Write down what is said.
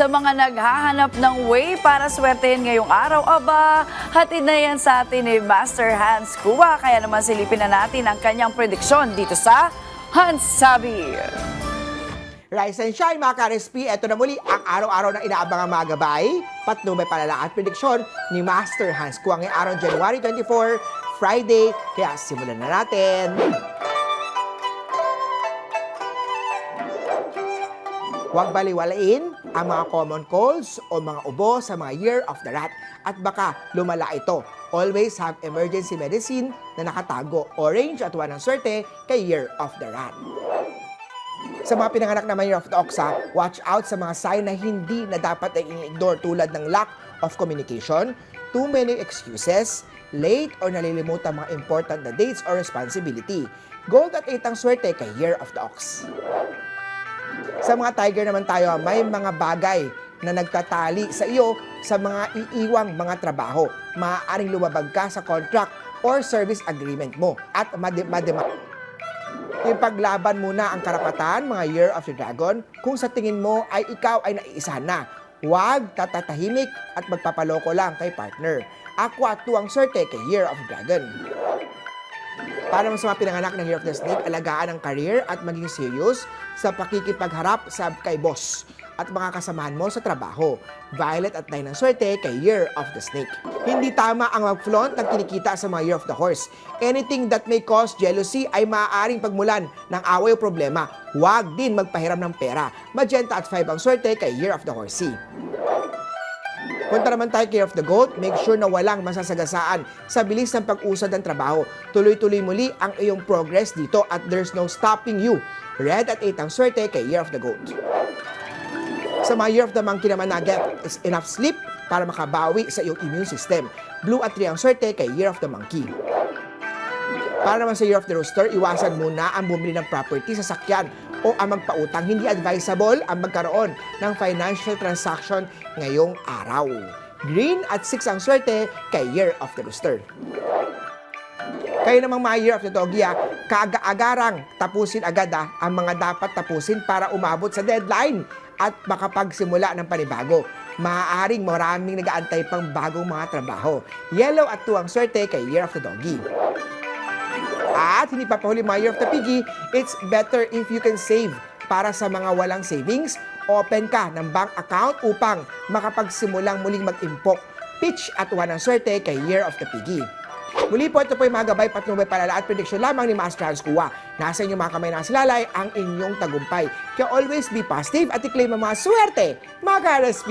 Sa mga naghahanap ng way para swertehin ngayong araw, aba, hatid na yan sa atin ni Master Hans Kua. Kaya naman silipin na natin ang kanyang prediksyon dito sa Hans Sabi. Rise and shine mga ka-RSP, ito na muli ang araw-araw na inaabangang mga gabay, patnubay palala at prediksyon ni Master Hans Kua ngayong araw January 24, Friday. Kaya simulan na natin. Huwag baliwalain ang mga common colds o mga ubo sa mga Year of the Rat at baka lumala ito. Always have emergency medicine na nakatago. Orange at 1 ang swerte kay Year of the Rat. Sa mga pinanganak na Year of the Ox, watch out sa mga sign na hindi na dapat ay i-ignore tulad ng lack of communication, too many excuses, late or nalilimutan mga important na dates or responsibility. Gold at 8 ang swerte kay Year of the Ox. Sa mga Tiger naman tayo, may mga bagay na nagtatali sa iyo sa mga iiwang mga trabaho. Maaaring lumabag ka sa contract or service agreement mo at ipaglaban muna ang karapatan, mga Year of the Dragon, kung sa tingin mo ay ikaw ay naiisa na. Huwag tatatahimik at magpapaloko lang kay partner. Aqua 2 ang swerte kay Year of the Dragon. Para sa mga pinanganak ng Year of the Snake, alagaan ang career at maging serious sa pakikipagharap sa kay boss at mga kasamahan mo sa trabaho. Violet at 9 ang swerte kay Year of the Snake. Hindi tama ang mag-flaunt ng kinikita sa mga Year of the Horse. Anything that may cause jealousy ay maaaring pagmulan ng away o problema. Huwag din magpahiram ng pera. Magenta at 5 ang swerte kay Year of the Horsey. Punta naman tayo kay Year of the Goat, make sure na walang masasagasaan sa bilis ng pag-usad ng trabaho. Tuloy-tuloy muli ang iyong progress dito at there's no stopping you. Red at 8 ang swerte kay Year of the Goat. Sa mga Year of the Monkey naman na get is enough sleep para makabawi sa iyong immune system. Blue at 3 ang swerte kay Year of the Monkey. Para naman sa Year of the Rooster, iwasan muna ang bumili ng property sa sakyan o ang magpautang. Hindi advisable ang magkaroon ng financial transaction ngayong araw. Green at 6 ang swerte kay Year of the Rooster. Kayo namang mga Year of the Doggy, kaaga-agarang tapusin agad ang mga dapat tapusin para umabot sa deadline at makapagsimula ng panibago. Maaaring maraming nag-aantay pang bagong mga trabaho. Yellow at 2 ang swerte kay Year of the Doggy. At hindi pa pahuli mga Year of the Piggy, it's better if you can save. Para sa mga walang savings, open ka ng bank account upang makapagsimulang muling mag-impok. Pitch at 1 ang swerte kay Year of the Piggy. Muli po, ito po yung mga gabay, patnubay, palala at prediksyon lamang ni Master Hans Kua. Nasa inyong mga kamay na silalay ang inyong tagumpay. Kaya always be positive at i-claim ang mga swerte, mga ka-RSP.